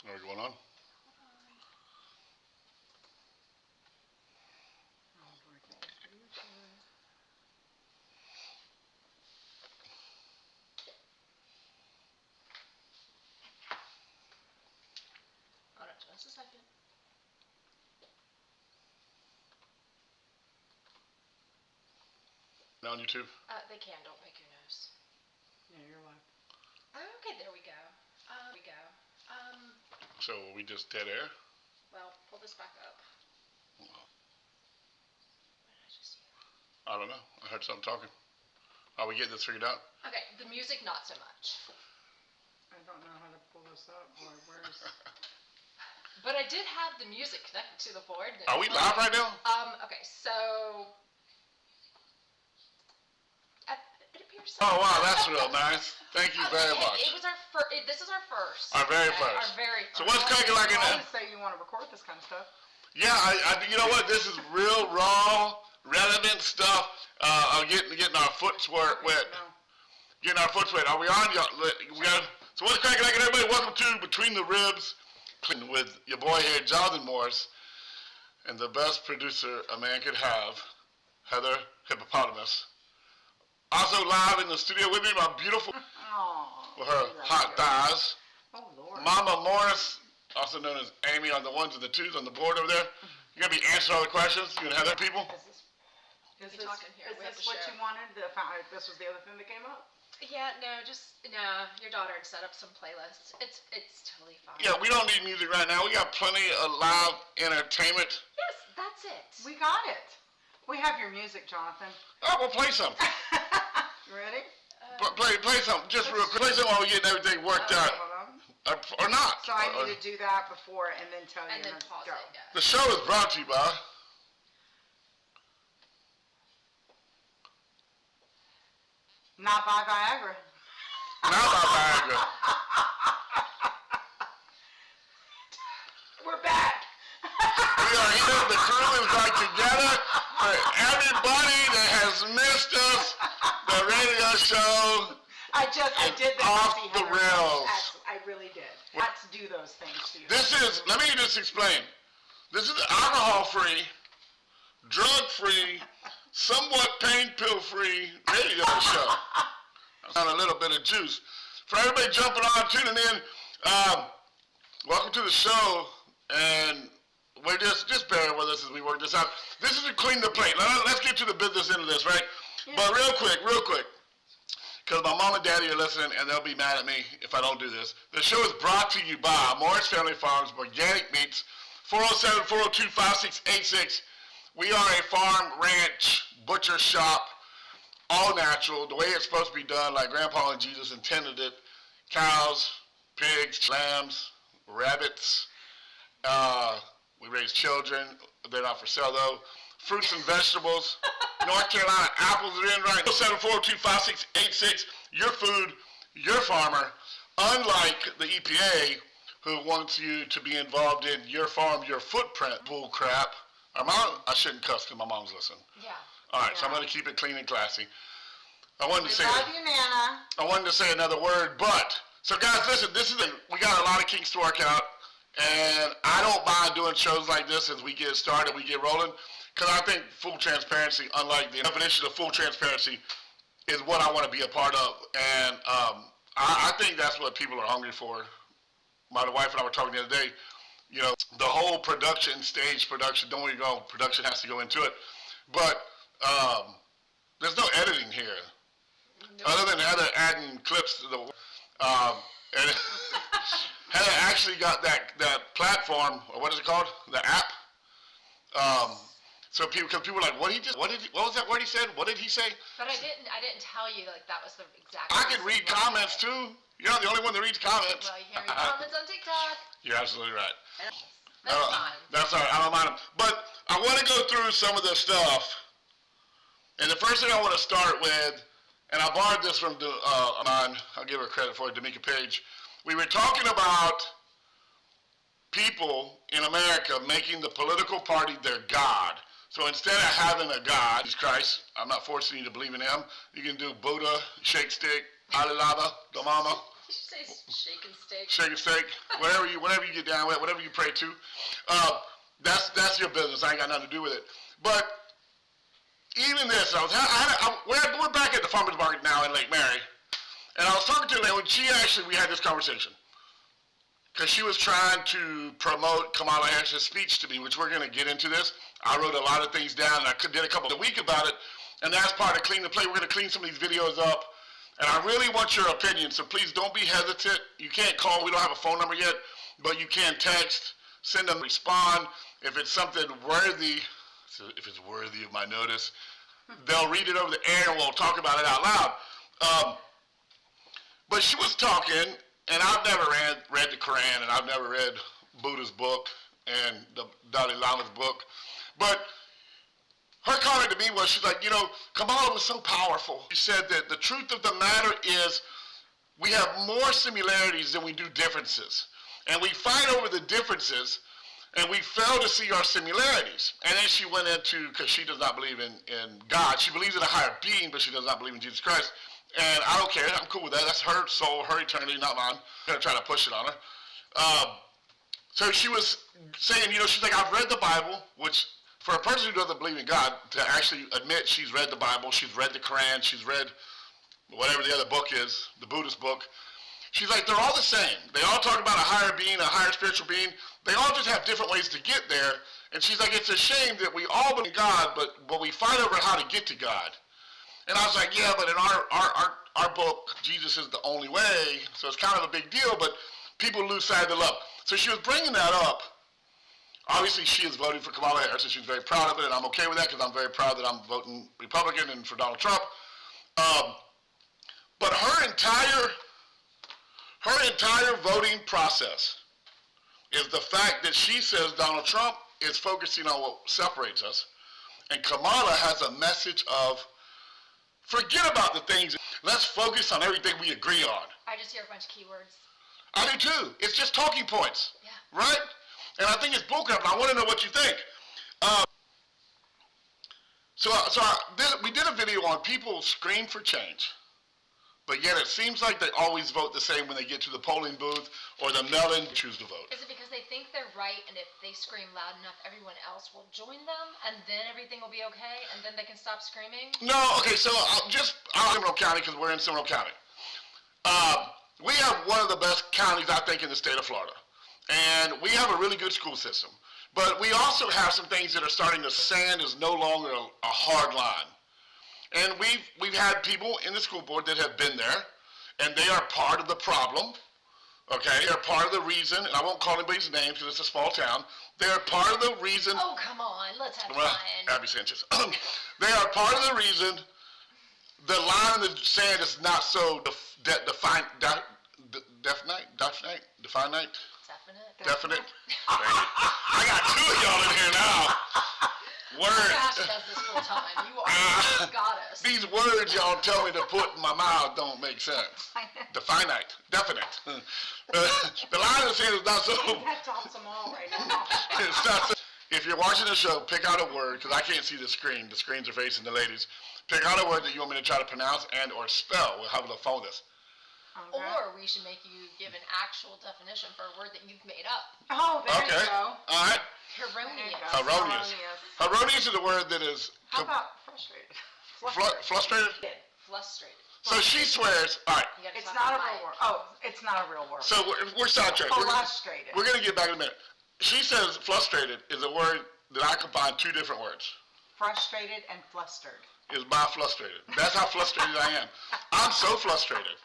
Are we going on? Hold on just a second. On YouTube? They can. Don't pick your nose. Yeah, you're live. Okay, there we go. So we just dead air? Well, pull this back up. Wow. What did I just hear? I don't know. I heard something talking. Are we getting this figured out? Okay, the music not so much. I don't know how to pull this up. Where's? But I did have the music connected to the board. Are we live right now? Okay, so it appears so. Oh wow, that's real nice. Thank you very much. It was our first. This is our first. Our very okay? first. Our very first. So what's cracking like in I that? would say you want to record this kind of stuff. Yeah, you know what? This is real raw, relevant stuff. Getting our foot wet. No. Getting our foot wet. Are we on? So what's cracking like, everybody? Welcome to Between the Ribs with your boy here, Jonathan Morris, and the best producer a man could have, Heather Hippopotamus. Also live in the studio with me, my beautiful, with her hot thighs, Oh Lord. Mama Morris, also known as Amy on the ones and the twos on the board over there. You're going to be answering all the questions. You're going to have other people. Is We talking here. Is We have this to what share. you wanted? This was the other thing that came up? Yeah, no. Your daughter had set up some playlists. It's totally fine. Yeah, we don't need music right now. We got plenty of live entertainment. Yes, that's it. We got it. We have your music, Jonathan. Oh, we'll play something. You ready? Play something. Just real quick. Play something while we're getting everything worked out. Hold on. Or not. So I need to do that before and then tell you. And then pause go. it. Yeah. The show is brought to you by Not by Viagra. not by Viagra. We're back. We are here. The crew is back together. For everybody that has missed us, the radio show. I did that. Off to see the Heather. rails. I really did. Let's do those things to you. This is, let me just explain. This is alcohol-free, drug-free, somewhat pain pill-free radio show. On a little bit of juice. For everybody jumping on, tuning in, welcome to the show, and we're just bear with us as we work this out. This is to clean the plate. Let's get to the business end of this, right? Yeah. But real quick, because my mom and daddy are listening, and they'll be mad at me if I don't do this. The show is brought to you by Morris Family Farms, Organic Meats, 407-402-5686. We are a farm, ranch, butcher shop, all natural, the way it's supposed to be done, like Grandpa and Jesus intended it. Cows, pigs, lambs, rabbits. We raise children. They're not for sale, though. Fruits and vegetables. North Carolina apples are in right now. 407-402-5686. Your food, your farmer. Unlike the EPA, who wants you to be involved in your farm, your footprint bull crap. I shouldn't cuss because my mom's listening. Yeah. All right, so I'm going to keep it clean and classy. I wanted to say another word, but so guys, listen. We got a lot of kinks to work out, and I don't mind doing shows like this as we get started, we get rolling, because I think full transparency, unlike the definition of full transparency, is what I want to be a part of, and I think that's what people are hungry for. My wife and I were talking the other day. You know, the whole stage production. Don't get me wrong, production has to go into it, but there's no editing here. No. Other than Heather adding clips to the, and Heather actually got that platform, or what is it called? The app. So because people are like, what was that word he said? What did he say? But I didn't tell you like that was the exact. I can read comments too. You're not the only one that reads comments. Well, you can read comments on TikTok. You're absolutely right. That's fine. That's all right. I don't mind them. But I want to go through some of the stuff. And the first thing I want to start with, and I borrowed this from I'll give her credit for it, D'Amica Page. We were talking about people in America making the political party their God. So instead of having a God, Jesus Christ, I'm not forcing you to believe in him. You can do Buddha, shake stick, Alilaba, the mama, you say shake and steak? Shake and steak, whatever you get down with, whatever you pray to. That's your business. I ain't got nothing to do with it. But even this, we're back at the farmer's market now in Lake Mary, and I was talking to her, and we had this conversation. Because she was trying to promote Kamala Harris' speech to me, which we're going to get into this. I wrote a lot of things down, and I did a couple of weeks about it, and that's part of Clean the Plate. We're going to clean some of these videos up, and I really want your opinion, so please don't be hesitant. You can't call. We don't have a phone number yet, but you can text, send them, respond. If it's something worthy, if it's worthy of my notice, they'll read it over the air, and we'll talk about it out loud. But she was talking, and I've never read the Quran, and I've never read Buddha's book and the Dalai Lama's book. But her comment to me was, she's like, Kamala was so powerful. She said that the truth of the matter is we have more similarities than we do differences. And we fight over the differences, and we fail to see our similarities. And then she went into, because she does not believe in God. She believes in a higher being, but she does not believe in Jesus Christ. And I don't care. I'm cool with that. That's her soul, her eternity, not mine. I'm going to try to push it on her. So she was saying, she's like, I've read the Bible, which for a person who doesn't believe in God, to actually admit she's read the Bible, she's read the Quran, she's read whatever the other book is, the Buddhist book. She's like, they're all the same. They all talk about a higher being, a higher spiritual being. They all just have different ways to get there. And she's like, it's a shame that we all believe in God, but we fight over how to get to God. And I was like, yeah, but in our book, Jesus is the only way, so it's kind of a big deal, but people lose sight of the love. So she was bringing that up. Obviously, she is voting for Kamala Harris, and she's very proud of it, and I'm okay with that because I'm very proud that I'm voting Republican and for Donald Trump. But her entire voting process is the fact that she says Donald Trump is focusing on what separates us, and Kamala has a message of forget about the things. Let's focus on everything we agree on. I just hear a bunch of keywords. I do too. It's just talking points. Yeah. Right? And I think it's bullcrap, and I want to know what you think. We did a video on people scream for change, but yet it seems like they always vote the same when they get to the polling booth or the mail-in choose to vote. Is it because they think they're right, and if they scream loud enough, everyone else will join them, and then everything will be okay, and then they can stop screaming? No, okay, so I'm Seminole County because we're in Seminole County. We have one of the best counties, I think, in the state of Florida. And we have a really good school system. But we also have some things that are starting to sand is no longer a hard line. And we've had people in the school board that have been there, and they are part of the problem. Okay, they're part of the reason, and I won't call anybody's names because it's a small town. They're part of the reason. Oh, come on, let's have fun. Abby Sanchez. They are part of the reason the line in the sand is not so definite. Definite. I got two of y'all in here now. Words. Josh does this full time. You are got us. These words y'all tell me to put in my mouth don't make sense. Definite. The line in the sand is not so. That tops them all right now. It's not so. If you're watching the show, pick out a word, because I can't see the screen. The screens are facing the ladies. Pick out a word that you want me to try to pronounce and or spell. We'll have to phone this. Okay. Or we should make you give an actual definition for a word that you've made up. Oh, there you go. All right. Erroneous. Erroneous is a word that is... How about frustrated? Frustrated? Frustrated. So she swears... All right. It's not a real word. Oh, it's not a real word. So we're sidetracked. Frustrated. We're going to get back in a minute. She says frustrated is a word that I combine two different words. Frustrated and flustered. Is by frustrated. That's how frustrated I am. I'm so frustrated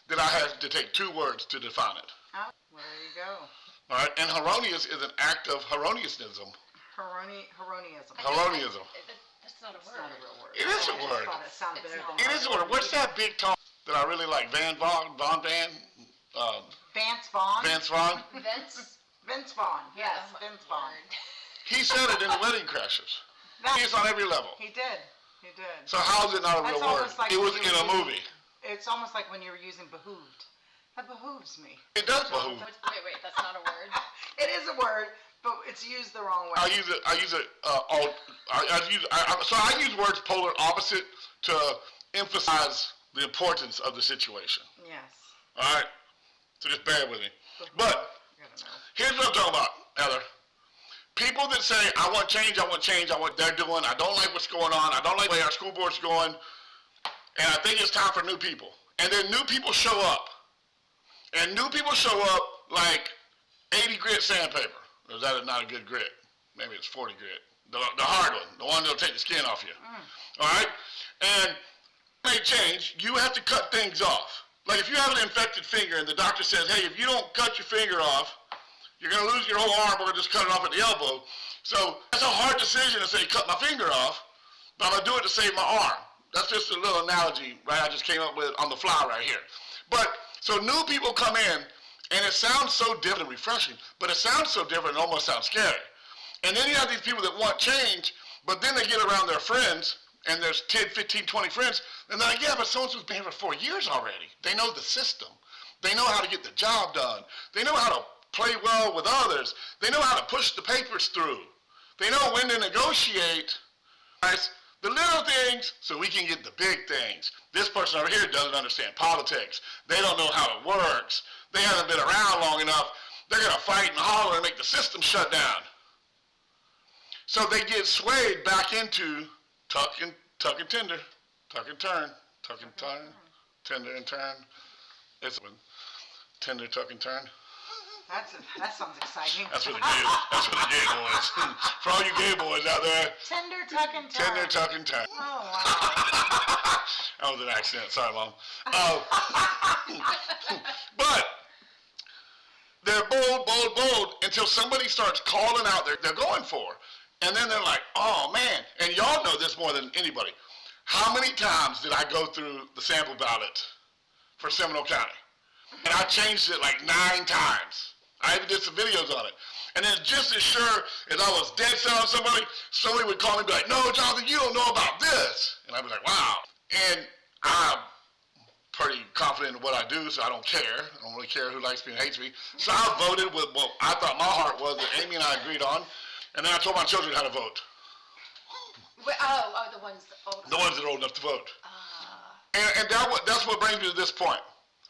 that I have to take two words to define it. Oh, well, there you go. All right, and erroneous is an act of erroneousnism. Erroneism. Erroneism. That's not a word. It's not a real word. It is a I word. thought it sounded better than It is a word. What's that big talk that I really like? Vance Vaughn? Vance Vaughn? Vance Vaughn? Vince Vaughn. Yes, Oh, Vince Vaughn. He said it in Wedding Crashers. He's on every level. He did. So how is it not a real word? Like it was in a movie. It's almost like when you were using behooved. That behooves me. It does behoove. Wait, that's not a word. It is a word, but it's used the wrong way. I use words polar opposite to emphasize the importance of the situation. Yes. All right? So just bear with me. But here's what I'm talking about, Heather. People that say, I want change, I want what they're doing, I don't like what's going on, I don't like the way our school board's going, and I think it's time for new people. And then new people show up. And new people show up like 80 grit sandpaper. Or is that not a good grit? Maybe it's 40 grit. The hard one, the one that'll take the skin off you. All right? And they change, you have to cut things off. Like if you have an infected finger and the doctor says, hey, if you don't cut your finger off, you're going to lose your whole arm, we're going to just cut it off at the elbow. So that's a hard decision to say, cut my finger off, but I'm going to do it to save my arm. That's just a little analogy, right, I just came up with on the fly right here. But, so new people come in, and it sounds so different and refreshing, but it sounds so different, it almost sounds scary. And then you have these people that want change, but then they get around their friends, and there's 10, 15, 20 friends, and they're like, yeah, but so-and-so's been here for 4 years already. They know the system. They know how to get the job done. They know how to play well with others. They know how to push the papers through. They know when to negotiate. Right? The little things so we can get the big things. This person over here doesn't understand politics. They don't know how it works. They haven't been around long enough. They're going to fight and holler and make the system shut down. So they get swayed back into tuck and tender, tuck and turn, tuck and turn, tender and turn. It's tender, tuck and turn. That sounds exciting. That's for the gay boys. For all you gay boys out there. Tender, tuck, and turn. Tender, tuck, and turn. Oh, wow. That was an accident. Sorry, Mom. But they're bold until somebody starts calling out they're going for. And then they're like, oh, man. And y'all know this more than anybody. How many times did I go through the sample ballot for Seminole County? And I changed it like 9 times. I even did some videos on it. And then just as sure as I was dead set on somebody would call me and be like, no, Jonathan, you don't know about this. And I'd be like, wow. And I'm pretty confident in what I do, so I don't care. I don't really care who likes me and hates me. So I voted with what I thought my heart was that Amy and I agreed on. And then I told my children how to vote. Wait, the ones old. The ones that are old enough to vote. And that's what brings me to this point.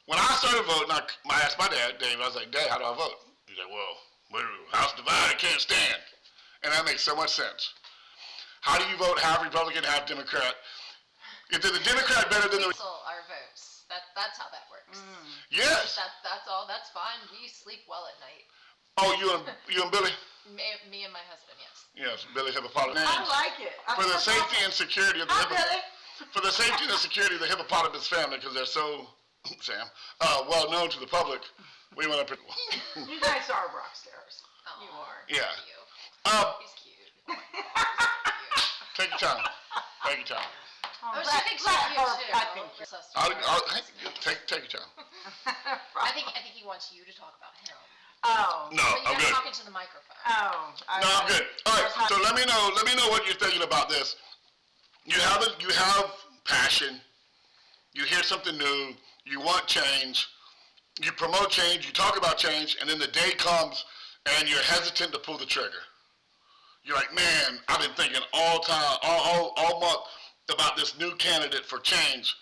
When I started voting, I asked my dad, Dave, I was like, Dad, how do I vote? He's like, well, house divided, can't stand. And that makes so much sense. How do you vote half Republican, half Democrat? Is the Democrat better than the... Our votes. That's how that works. Yes. That's all. That's fine. We sleep well at night. Oh, you and Billy? Me and my husband, yes. Yes, Billy hippopotamus. I like it. For the safety and security of the Billy. For the safety and the security of the hippopotamus family, because they're so, Sam, well known to the public, we want to... You guys are rock stars. Oh, You are. Yeah. He's cute. Oh my God, Take your time. Take your time. oh, she thinks she's cute too. I think Take your time. I think he wants you to talk about him. Oh. No, But you I'm gotta good. talk into the microphone. Oh. No, I'm good. All right, so let me know what you're thinking about this. You have passion. You hear something new. You want change. You promote change. You talk about change, and then the day comes, and you're hesitant to pull the trigger. You're like, man, I've been thinking all month about this new candidate for change.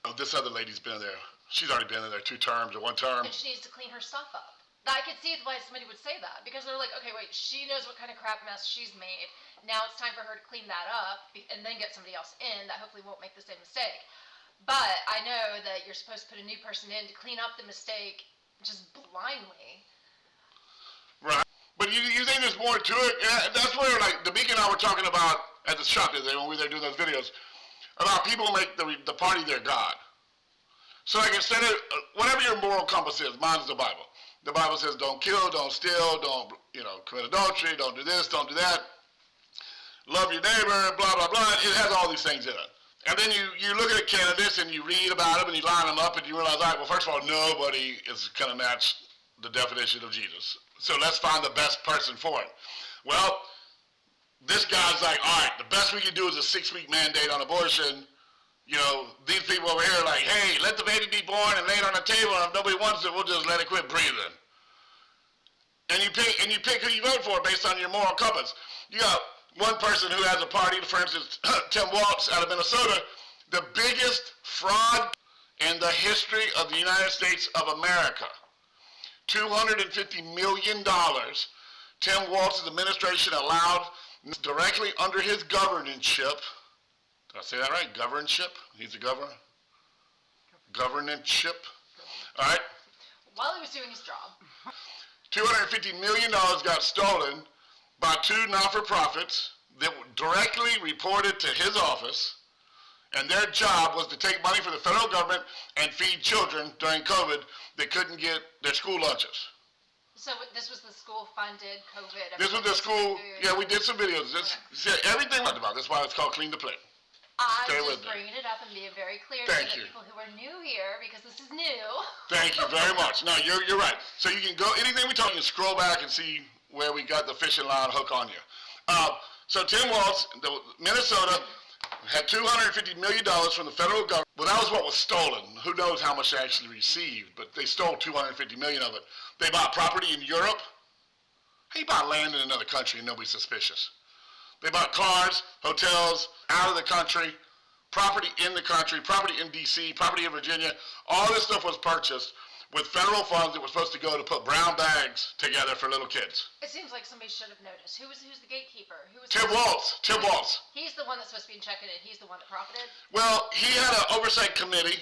Oh, this other lady's been there. She's already been in there 2 terms or 1 term. And she needs to clean her stuff up. I could see why somebody would say that, because they're like, okay, wait, she knows what kind of crap mess she's made. Now it's time for her to clean that up and then get somebody else in that hopefully won't make the same mistake. But I know that you're supposed to put a new person in to clean up the mistake just blindly. Right. But you think there's more to it? And that's where, like, Damika and I were talking about at the shop the other day when we were there doing those videos, about people make the party their God. So, like, instead of, whatever your moral compass is, mine's the Bible. The Bible says don't kill, don't steal, don't, commit adultery, don't do this, don't do that. Love your neighbor, blah, blah, blah. It has all these things in it. And then you look at candidates and you read about them and you line them up and you realize, all right, well, first of all, nobody is going to match the definition of Jesus. So let's find the best person for it. Well, this guy's like, all right, the best we can do is a 6-week mandate on abortion. These people over here are like, hey, let the baby be born and lay it on the table, and if nobody wants it, we'll just let it quit breathing. And you pick who you vote for based on your moral compass. You got one person who has a party, for instance, Tim Waltz out of Minnesota, the biggest fraud in the history of the United States of America. $250 million Tim Walz's administration allowed directly under his governorship. Did I say that right? Governorship? He's the governor? Governorship? All right. While he was doing his job. $250 million got stolen by two not-for-profits that directly reported to his office, and their job was to take money from the federal government and feed children during COVID that couldn't get their school lunches. So this was the school-funded COVID. This was the school, yeah, we did some videos. Everything we talked about. That's why it's called Clean the Plate. I'm just bringing it up and being very clear to the people who are new here, because this is new. Thank you very much. No, you're right. So you can go, anything we talk, you can scroll back and see where we got the fishing line hook on you. So Tim Walz, Minnesota, had $250 million from the federal government. Well, that was what was stolen. Who knows how much they actually received, but they stole $250 million of it. They bought property in Europe. How you buy land in another country and nobody's suspicious? They bought cars, hotels, out of the country, property in the country, property in D.C., property in Virginia. All this stuff was purchased with federal funds that were supposed to go to put brown bags together for little kids. It seems like somebody should have noticed. Who's the gatekeeper? Tim Walz. Tim Walz. He's the one that's supposed to be checking it. He's the one that profited? Well, he had an oversight committee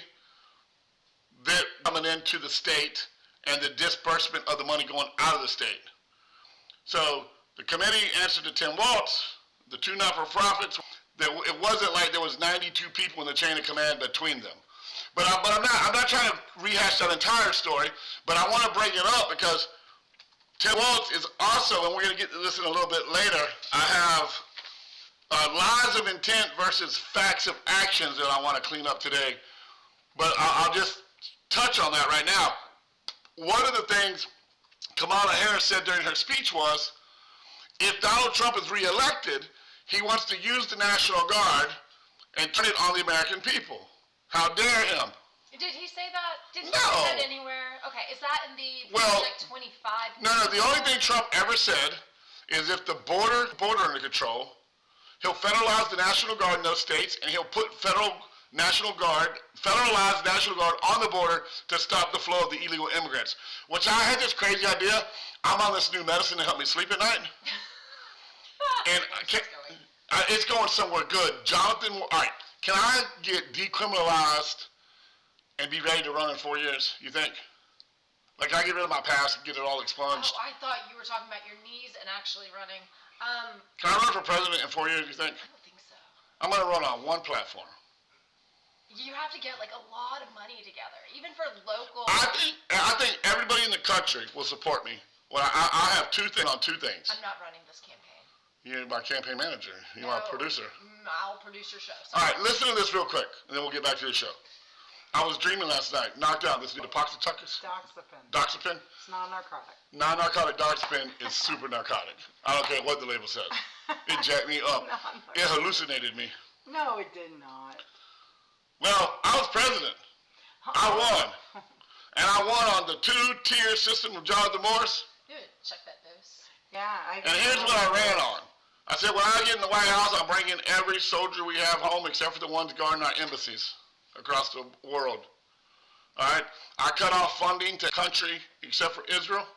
that coming into the state and the disbursement of the money going out of the state. So the committee answered to Tim Walz, the two not-for-profits. It wasn't like there was 92 people in the chain of command between them. But I'm not trying to rehash that entire story, but I want to bring it up because Tim Walz is also, and we're going to get to this in a little bit later, I have lies of intent versus facts of actions that I want to clean up today. But I'll just touch on that right now. One of the things Kamala Harris said during her speech was, if Donald Trump is reelected, he wants to use the National Guard and turn it on the American people. How dare him? Did he say that? Did he No. say that anywhere? Okay, is that in the Project 25? No, the only thing Trump ever said is if the border under control, he'll federalize the National Guard in those states, and he'll put federalize National Guard on the border to stop the flow of the illegal immigrants. Which I had this crazy idea. I'm on this new medicine to help me sleep at night. And it's going somewhere good. Jonathan, all right, can I get decriminalized and be ready to run in 4 years, you think? Like, can I get rid of my past and get it all expunged? Oh, I thought you were talking about your knees and actually running. Can I run for president in 4 years, you think? I don't think so. I'm going to run on one platform. You have to get, like, a lot of money together, even for local... I think everybody in the country will support me. Well, I have on two things. I'm not running this campaign. You're my campaign manager. You're my producer. I'll produce your show. All right, listen to this real quick, and then we'll get back to the show. I was dreaming last night, knocked out. This is the Poxituckus. Doxepin. Doxepin? It's non-narcotic. Non-narcotic Doxepin is super narcotic. I don't care what the label says. It jacked me up. It hallucinated me. No, it did not. Well, I was president. I won. And I won on the two-tier system of Jonathan Morris. Dude, check that dose. Yeah, And here's what I ran on. I said, when I get in the White House, I'll bring in every soldier we have home except for the ones guarding our embassies across the world. All right? I cut off funding to country except for Israel.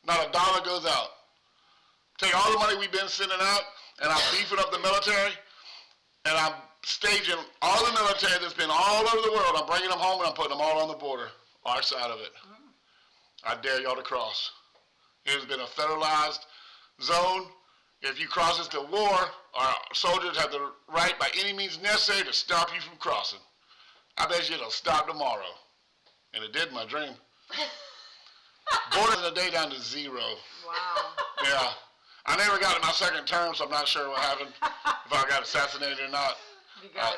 Not a dollar goes out. Take all the money we've been sending out, and I'm beefing up the military, and I'm staging all the military that's been all over the world. I'm bringing them home, and I'm putting them all on the border, our side of it. I dare y'all to cross. It has been a federalized zone. If you cross us to war, our soldiers have the right by any means necessary to stop you from crossing. I bet you it'll stop tomorrow. And it did in my dream. Borders in a day down to 0. Wow. Yeah. I never got to my second term, so I'm not sure what happened, if I got assassinated or not. I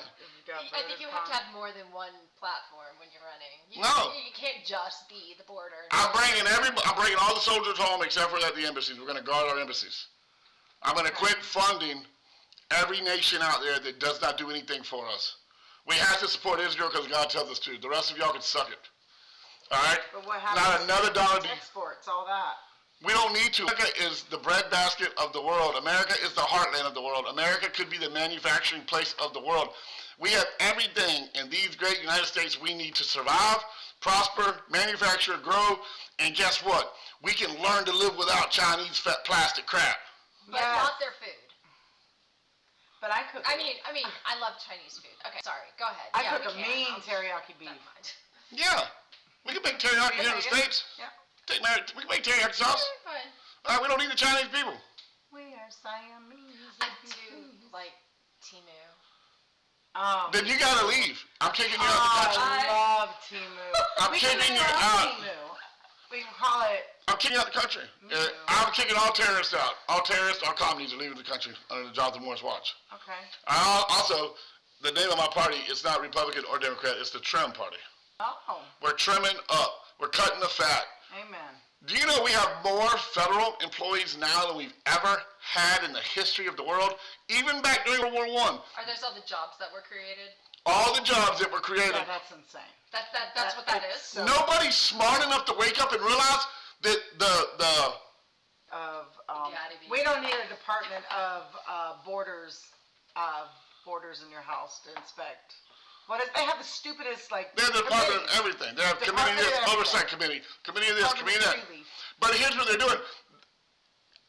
think you have to have more than one platform when you're running. You can't just be the border. I'm bringing all the soldiers home except for at the embassies. We're going to guard our embassies. I'm going to quit funding every nation out there that does not do anything for us. We have to support Israel because God tells us to. The rest of y'all can suck it. All right? But what happens not another dollar. Exports, all that. We don't need to. America is the breadbasket of the world. America is the heartland of the world. America could be the manufacturing place of the world. We have everything in these great United States we need to survive, prosper, manufacture, grow, and guess what? We can learn to live without Chinese fat plastic crap. But Yes. not their food. But I cook. I mean, I love Chinese food. Okay, sorry, go ahead. I Yeah, cook we a can. mean I'll- teriyaki beef. Never mind. Yeah, we can make teriyaki here in the States. Yeah. We can make teriyaki sauce. Fine. We don't need the Chinese people. We are Siamese. I do like Timu. Then you gotta leave. I'm kicking you out of the country. I love Timu. I'm we kicking can you make our out. own Timu. We can call it. I'm kicking out the country. too. I'm kicking all terrorists out. All terrorists, all communists are leaving the country under the Jonathan Morris watch. Okay. Also, the name of my party is not Republican or Democrat. It's the Trim Party. Oh, We're trimming up. We're cutting the fat. amen. Do you know we have more federal employees now than we've ever had in the history of the world? Even back during World War I. Are those all the jobs that were created? All the jobs that were created. Yeah, that's insane. That's what that is. So- Nobody's smart enough to wake up and realize that We don't need a department of borders in your house to inspect. They have the stupidest they're the department of committees. everything. They have Department committee this, of oversight committee of this, committee of that. Department of Relief. But here's what they're doing.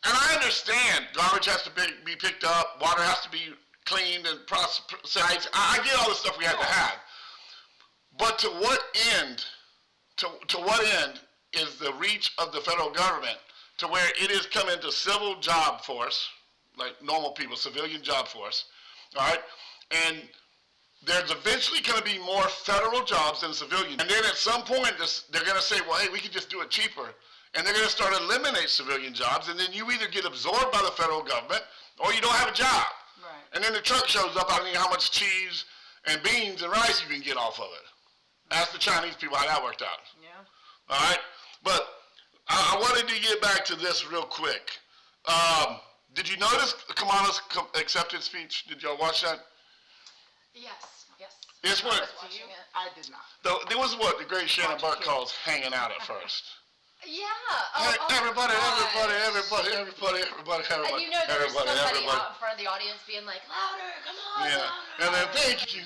And I understand garbage has to be picked up, water has to be cleaned and processed. I get all the stuff we have to have. But to what end, to what end is the reach of the federal government to where it is coming to civil job force, like normal people, civilian job force, all right? And there's eventually going to be more federal jobs than civilian. And then at some point, they're going to say, well, hey, we can just do it cheaper. And they're going to start eliminate civilian jobs, and then you either get absorbed by the federal government or you don't have a job. Right. And then the truck shows up, I don't know how much cheese and beans and rice you can get off of it. Ask the Chinese people how that worked out. Yeah. All right? But I wanted to get back to this real quick. Did you notice Kamala's acceptance speech? Did y'all watch that? Yes. It's I what, was watching it. I did not. there was what the great Shannon Buck calls hanging out at first. Yeah. Hey, Oh, everybody. gosh. And And you know there was somebody everybody. out in front of the audience being like, louder, come on, Yeah. louder. And then thank you.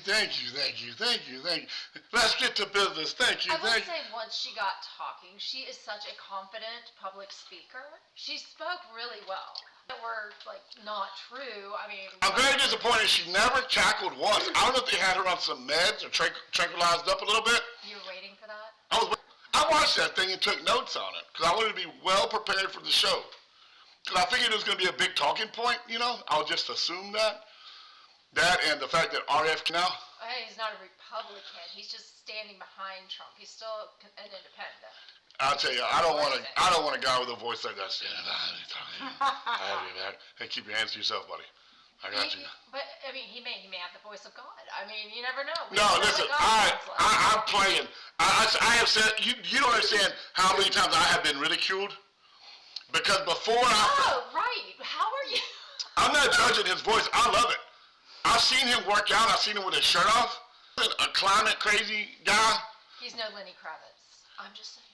Let's get to business. Thank you. I will say once she got talking, she is such a confident public speaker. She spoke really well. That were like not true. I mean, I'm very disappointed she never cackled once. I don't know if they had her on some meds or tranquilized up a little bit. you were waiting for that. I watched that thing and took notes on it because I wanted to be well prepared for the show. Because I figured it was going to be a big talking point, you know. I'll just assume that. That and the fact that RF now. Hey, he's not a Republican. He's just standing behind Trump. He's still an independent. I'll tell you, I don't want a guy with a voice like that standing behind me talking. Hey, keep your hands to yourself, buddy. I got you. But I mean, he may have the voice of God. I mean, you never know. We No, don't know listen, what God sounds like. I'm playing. I have said, you don't understand how many times I have been ridiculed. Because before Oh, right. How are you? I'm not judging his voice. I love it. I've seen him work out. I've seen him with his shirt off. A climate crazy guy. He's no Lenny Kravitz. I'm just saying.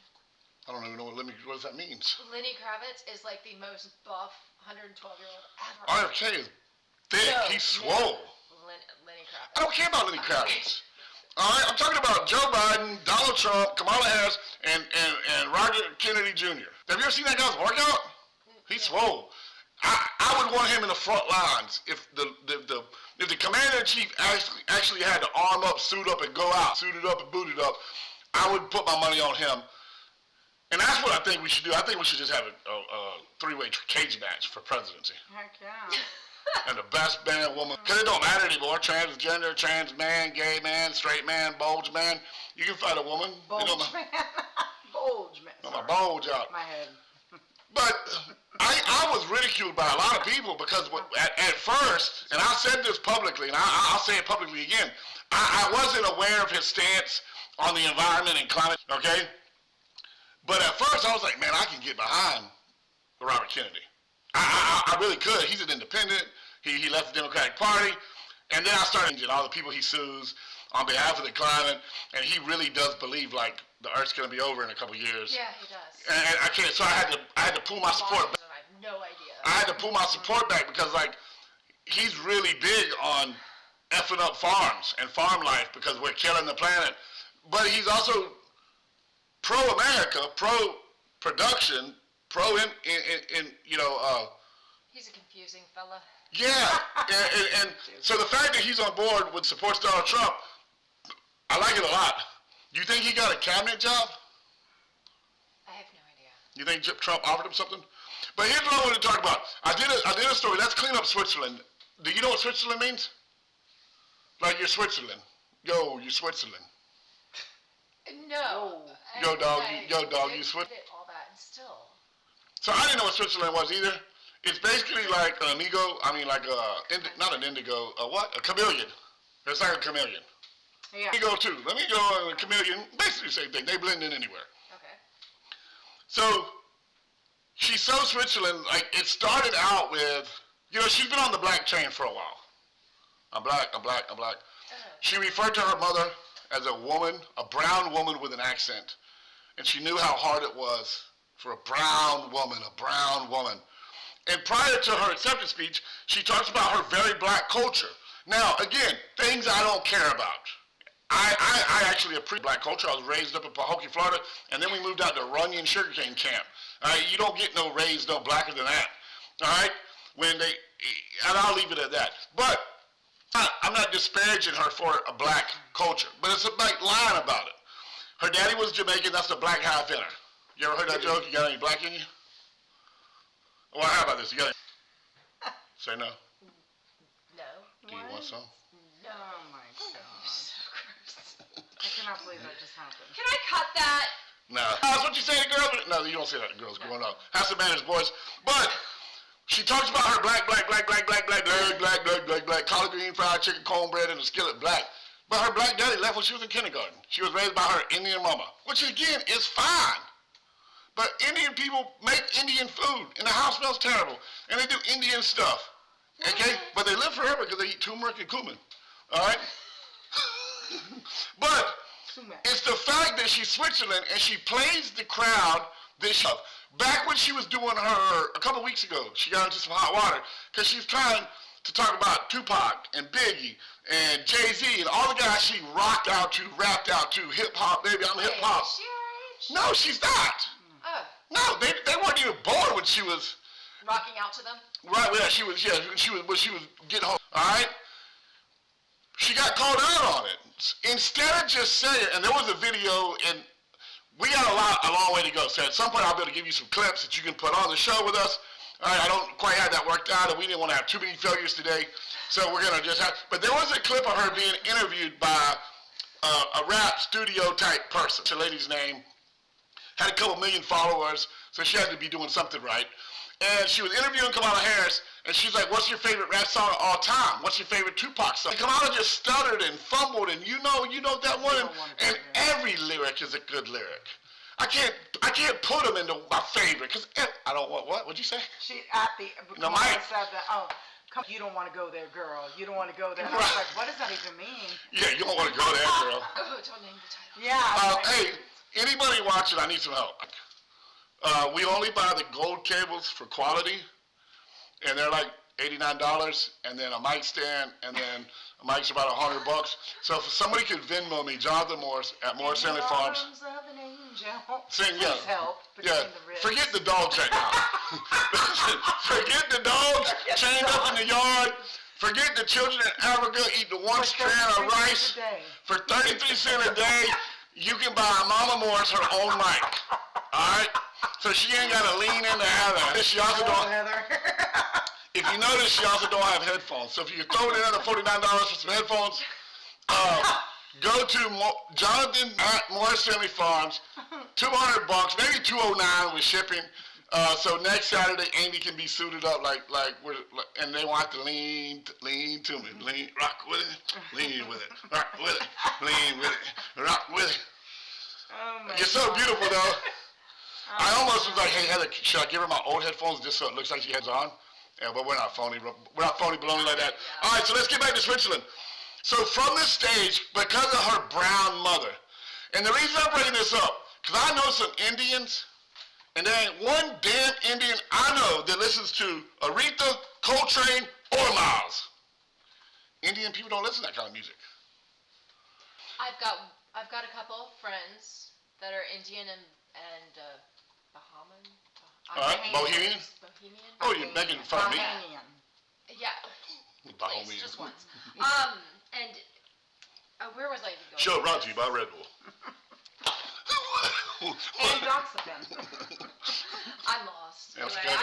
I don't even know what does that mean. Lenny Kravitz is like the most buff 112-year-old ever. RFK is thick. No, He's swole. Lenny Kravitz. I don't care about Lenny Kravitz. All right, I'm talking about Joe Biden, Donald Trump, Kamala Harris, and Roger Kennedy Jr. Have you ever seen that guy's workout? He's swole. I would want him in the front lines if the commander-in-chief actually had to arm up, suit up, and go out, suited up and booted up. I would put my money on him. And that's what I think we should do. I think we should just have a three-way cage match for presidency. Heck yeah. And the best man, woman. Because it don't matter anymore. Transgender, trans man, gay man, straight man, bulge man. You can fight a woman. Bulge It don't man. matter. Bulge man. My Sorry. bulge out. My head. But I was ridiculed by a lot of people because at first, and I said this publicly, and I'll say it publicly again, I wasn't aware of his stance on the environment and climate, okay? But at first I was like, man, I can get behind Robert Kennedy. I really could. He's an independent. He left the Democratic Party. And then I started thinking all the people he sues on behalf of the climate, and he really does believe like the Earth's going to be over in a couple years. Yeah, he does. And I can't. So I had to pull my support back. I have no idea. I had to pull my support back because like he's really big on effing up farms and farm life because we're killing the planet. But he's also pro-America, pro-production, He's a confusing fella. Yeah, and so the fact that he's on board with supports Donald Trump, I like it a lot. You think he got a cabinet job? I have no idea. You think Trump offered him something? But here's what I wanted to talk about. I did a story. Let's clean up Switzerland. Do you know what Switzerland means? Like you're Switzerland. Yo, you're Switzerland. No. Yo, dog, you Switzerland. All that and still. So I didn't know what Switzerland was either. It's basically like an amigo. I mean, like not an indigo. A chameleon. It's like a chameleon. Yeah. Indigo too. Let me go on a chameleon. Basically the same thing. They blend in anywhere. Okay. So she's so Switzerland. Like it started out with, she's been on the black train for a while. I'm black. She referred to her mother as a woman, a brown woman with an accent, and she knew how hard it was for a brown woman. And prior to her acceptance speech, she talks about her very black culture. Now, again, things I don't care about. I actually appreciate black culture. I was raised up in Pahokee, Florida, and then we moved out to Runyon Sugarcane Camp. All right, you don't get no raised no blacker than that. All right, and I'll leave it at that. But I'm not disparaging her for a black culture, but it's like lying about it. Her daddy was Jamaican. That's the black half in her. You ever heard that joke? You got any black in you? Well, how about this? You got any? Say no. No. Do you want some? No. Oh my god. So gross. I cannot believe that just happened. Can I cut that? No. That's what you say to girls? No, you don't say that to girls growing up. Have some manners, boys. But she talks about her black, collard green, fried chicken, cornbread, and a skillet black. But her black daddy left when she was in kindergarten. She was raised by her Indian mama, which again is fine. But Indian people make Indian food, and the house smells terrible, and they do Indian stuff, okay? But they live forever because they eat turmeric and cumin, all right? But it's the fact that she's Switzerland, and she plays the crowd that she... Back when she was doing a couple weeks ago, she got into some hot water, because she was trying to talk about Tupac and Biggie and Jay-Z and all the guys she rocked out to, rapped out to, hip-hop, baby, I'm hip-hop. Is she our age? No, she's not. Oh. No, they weren't even born when she was Rocking out to them? right. Yeah, she was when she was getting home. All right, she got called out on it. Instead of just saying, and there was a video, and we got a long way to go. So at some point I'll be able to give you some clips that you can put on the show with us. All right, I don't quite have that worked out, and we didn't want to have too many failures today, so we're gonna just have. But there was a clip of her being interviewed by a rap studio type person. The lady's name. Had a couple million followers, so she had to be doing something right. And she was interviewing Kamala Harris, and she's like, what's your favorite rap song of all time? What's your favorite Tupac song? And Kamala just stuttered and fumbled, and you know that one, and every lyric is a good lyric. I can't put them into my favorite, because I don't want, what? What'd you say? She, at the, No, Kamala Mike. said that, you don't want to go there, girl. You don't want to go there. And I Right. was like, what does that even mean? Yeah, you don't want to go there, girl. Oh, don't name the title. Yeah. Hey, anybody watching, I need some help. We only buy the gold cables for quality, and they're like $89, and then a mic stand, and then a mic's about $100. So if somebody could Venmo me, Jonathan Morris at Morris Stanley Farms. Arms of an angel. Sing, Please yeah. help. Yeah, between the ribs. forget the dogs right now. Forget the dogs chained up in the yard. Forget the children in Africa eating one strand of rice. For 33 cents a day, you can buy Mama Morris her own mic. All right? So she ain't got to lean in to have that. She also don't, Heather. if you notice, she also don't have headphones. So if you throw in another $49 for some headphones, go to Jonathan at Morris Stanley Farms, $200, maybe $209 with shipping. So next Saturday, Amy can be suited up like and they want to lean to me, rock with it, lean with it, rock with it, lean with it, rock with it. Oh my You're so God. beautiful though. I almost was like, hey Heather, should I give her my old headphones just so it looks like she has on? Yeah, but we're not phony baloney like that. All right, so let's get back to Switzerland. So from this stage, because of her brown mother, and the reason I'm bringing this up, because I know some Indians, and there ain't one damn Indian I know that listens to Aretha, Coltrane, or Miles. Indian people don't listen to that kind of music. I've got a couple friends that are Indian and Bahamian. Bohemian? Bohemian. Oh, you're making fun of me? Yeah. Bohemian. Please, just once. And where was I even going? Show brought to you by Red Bull. And Doxapin. I'm lost. That's Anyway, good.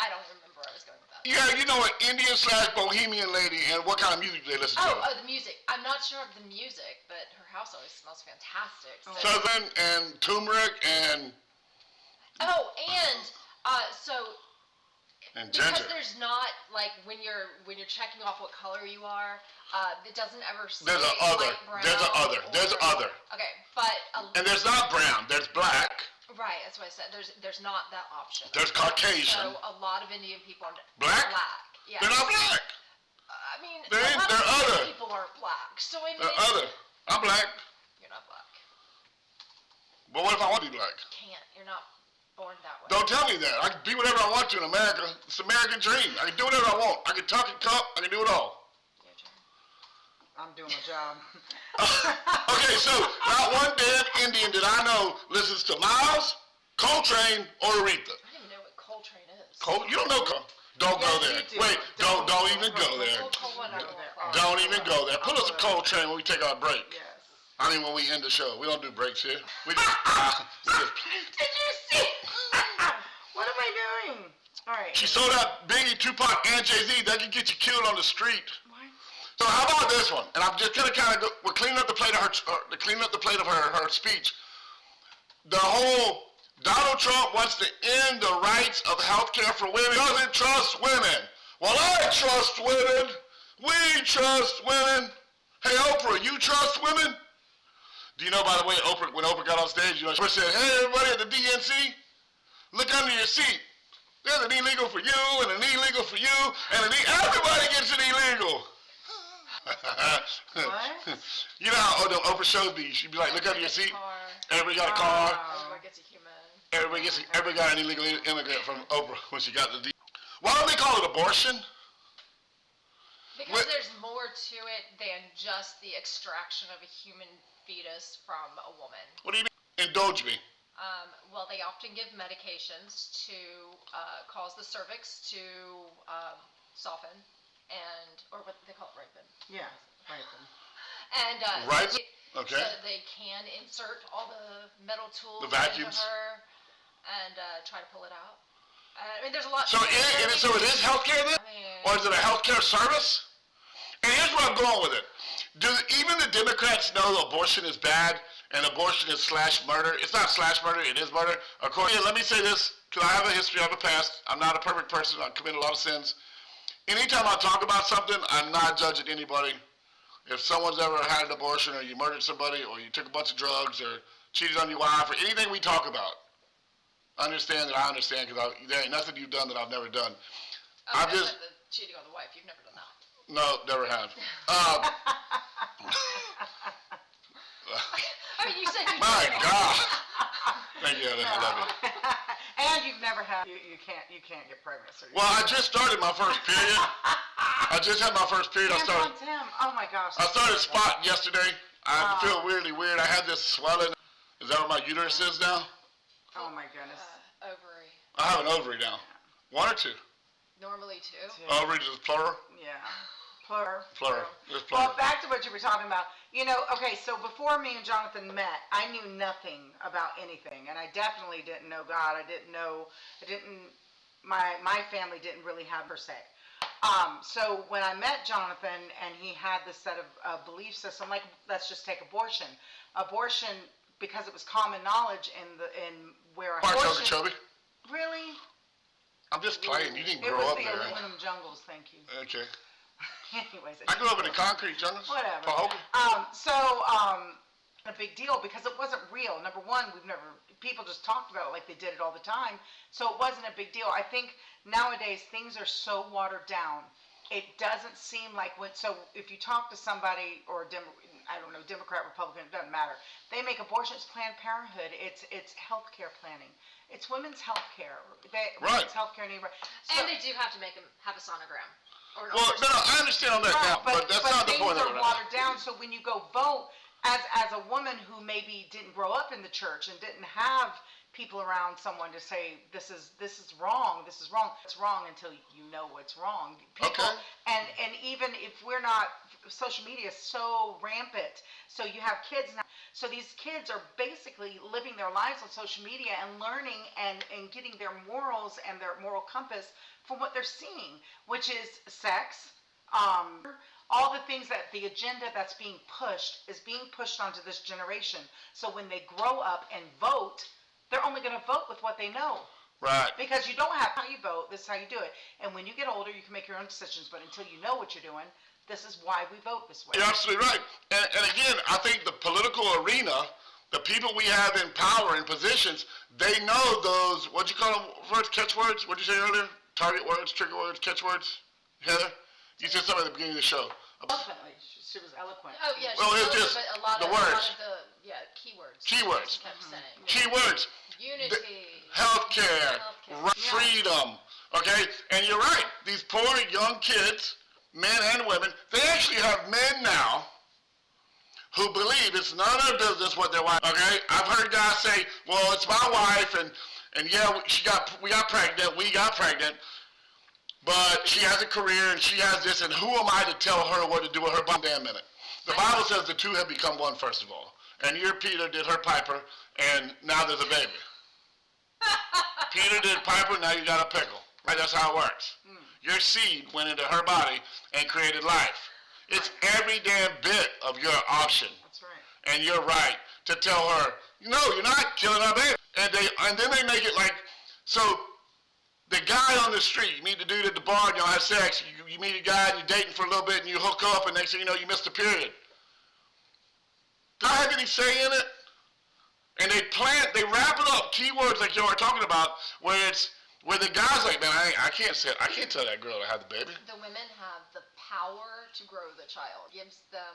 I don't remember where I was going with that. Yeah, you know an Indian/Bohemian lady, and what kind of music do they listen to? Oh, the music. I'm not sure of the music, but her house always smells fantastic. So. Southern and turmeric and And ginger. because there's not like when you're checking off what color you are, it doesn't ever say There's a other. light brown. There's other. Okay, but And there's not brown. There's black. right, that's what I said. There's not that option. There's Caucasian. So a lot of Indian people are Black? Yeah. They're not black. I mean, They're a lot they're of other. Indian people aren't black. So I mean, They're other. I'm black. you're not black. But what if I want to be black? Can't. You're not born that way. Don't tell me that. I can be whatever I want to in America. It's the American dream. I can do whatever I want. I can talk and cup. I can do it all. Your turn. I'm doing my job. Okay, so not one damn Indian that I know listens to Miles, Coltrane, or Aretha. I don't even know what Coltrane is. You don't know Cole. Don't go Yes, there. you do. Wait, don't even go there. Don't even go there. Pull us a Coltrane when we take our break. Yes. I mean, when we end the show. We don't do breaks here. We just, Did you see? What am I doing? All right. she sold out Biggie, Tupac, and Jay-Z. That could get you killed on the street. What? So how about this one? And I'm just gonna kind of go. We're cleaning up the plate of her speech. The whole Donald Trump wants to end the rights of health care for women. Doesn't trust women. Well, I trust women. We trust women. Hey, Oprah, you trust women? Do you know, by the way, when Oprah got on stage, she said, hey, everybody at the DNC, look under your seat. There's an illegal for you, and an illegal for you, and everybody gets an illegal. What? You know how Oprah showed me, she'd be like, look under your seat. Everybody got a car. Everybody gets a human. Everybody got an illegal immigrant from Oprah when she got the D. Why don't they call it abortion? Because there's more to it than just the extraction of a human fetus from a woman. What do you mean? Indulge me. Well, they often give medications to cause the cervix to soften, or what they call it, ripen. Yeah, ripen. And Ripen? Okay. So they can insert all the metal tools The vacuums? into her and try to pull it out. I mean, there's a lot. So it is healthcare then? Or is it a healthcare service? And here's where I'm going with it. Do even the Democrats know abortion is bad and abortion is /murder? It's not /murder, it is murder. Of course, let me say this, because I have a history, I have a past. I'm not a perfect person. I've committed a lot of sins. Anytime I talk about something, I'm not judging anybody. If someone's ever had an abortion or you murdered somebody or you took a bunch of drugs or cheated on your wife or anything we talk about, understand that I understand, because there ain't nothing you've done that I've never done. I'm just... The cheating on the wife, you've never done that. No, never have. I mean, you said you My did. God. Thank you, I love you. And you've never had, you can't get pregnant. So Well, I just started my first period. I just had my first period. Tim, oh my gosh. I started spotting yesterday. I feel weirdly weird. I had this swelling. Is that what my uterus is now? Oh my goodness. Ovary. I have an ovary now. One or two? Normally two. Ovary is plural? Yeah. Plural. It's Well, plural. back to what you were talking about. You know, okay, so before me and Jonathan met, I knew nothing about anything, and I definitely didn't know God. My family didn't really have per se. So when I met Jonathan and he had this set of belief system, like, let's just take abortion. Abortion, because it was common knowledge in where Mark abortion... Okeechobee. Really? I'm just playing. You didn't It grow was up the there. aluminum jungles, thank you. Okay. Anyways. I grew up in the concrete jungles. Whatever. Pahokee. A big deal because it wasn't real. Number one, people just talked about it like they did it all the time. So it wasn't a big deal. I think nowadays things are so watered down. It doesn't seem like so if you talk to somebody or Democrat, Republican, it doesn't matter. They make abortions, Planned Parenthood. It's healthcare planning. It's women's healthcare. Right. Women's healthcare. And they do have to make them have a sonogram. Or Well, no, I understand all that Right, now, but that's not the point of it. things are watered down, so when you go vote, as a woman who maybe didn't grow up in the church and didn't have people around someone to say, this is wrong, it's wrong until you know what's wrong. People, Okay. and even if we're not, social media is so rampant, so you have kids now, so these kids are basically living their lives on social media and learning and getting their morals and their moral compass from what they're seeing, which is sex, all the things that the agenda that's being pushed onto this generation. So when they grow up and vote, they're only going to vote with what they know. Right. Because you don't have how you vote, this is how you do it. And when you get older, you can make your own decisions, but until you know what you're doing, this is why we vote this way. You're absolutely right. And again, I think the political arena, the people we have in power and positions, they know those, what'd you call them, words, catchwords? What'd you say earlier? Target words, trigger words, catchwords? Heather? You said something at the beginning of the show. Eloquently. She was eloquent. Oh yeah, Well, she it's knows, just but a lot the of, words. Keywords. Keywords. She kept saying. Keywords. Unity. Healthcare, Healthcare. freedom, okay? And you're right. These poor young kids, men and women, they actually have men now who believe it's none of their business what their wife, okay? I've heard guys say, well, it's my wife, and yeah, we got pregnant, but she has a career, and she has this, and who am I to tell her what to do with her body? Damn minute. The Bible says the two have become one, first of all. And your Peter did her Piper, and now there's a baby. Peter did Piper, now you got a pickle. Right? That's how it works. Your seed went into her body and created life. It's every damn bit of your option. That's right. And you're right to tell her, no, you're not killing our baby. And then they make it like, so the guy on the street, you meet the dude at the bar, and y'all have sex, you meet a guy and you're dating for a little bit and you hook up, and next thing you know, you missed a period. Do I have any say in it? And they wrap it up, keywords like you are talking about, where the guy's like, man, I can't tell that girl to have the baby. The women have the power to grow the child. Gives them,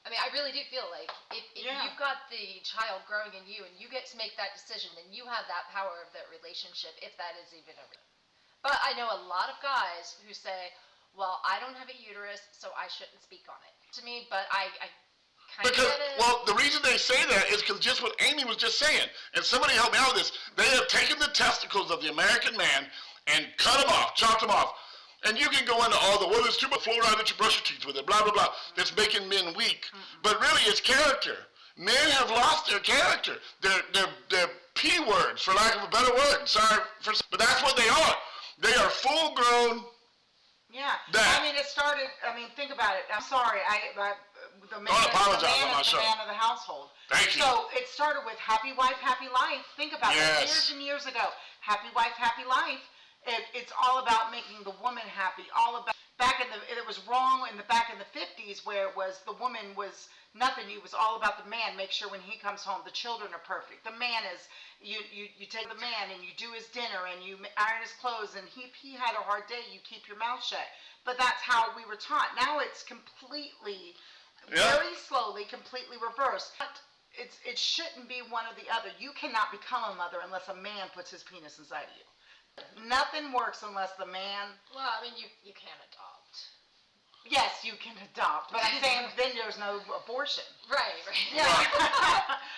I mean, I really do feel like if you've got the child growing in you and you get to make that decision, then you have that power of that relationship, if that is even a But I know a lot of guys who say, well, I don't have a uterus, so I shouldn't speak on it. To me, but I kind of get it. Well, the reason they say that is because just what Amy was just saying, and somebody help me out with this, they have taken the testicles of the American man and cut them off, chopped them off. And you can go into all the, well, there's too much fluoride that you brush your teeth with it, blah, blah, blah. That's making men weak. But really, it's character. Men have lost their character. They're P-words, for lack of a better word. Sorry, but that's what they are. They are full-grown. Yeah. That. I mean, it started, think about it. I'm sorry. The man, Don't apologize on my is the show. man of the household. Thank you. So it started with happy wife, happy life. Think about it. Yes. Years and years ago. Happy wife, happy life. It's all about making the woman happy. All about it was wrong back in the 50s where it was the woman was nothing. It was all about the man. Make sure when he comes home the children are perfect. The man is you take the man and you do his dinner and you iron his clothes, and he had a hard day, you keep your mouth shut. But that's how we were taught. Now it's completely, very slowly, completely reversed. It shouldn't be one or the other. You cannot become a mother unless a man puts his penis inside of you. Nothing works unless the man. Well, I mean, you can adopt. Yes, you can adopt, but I'm saying then there's no abortion. Right. Yeah.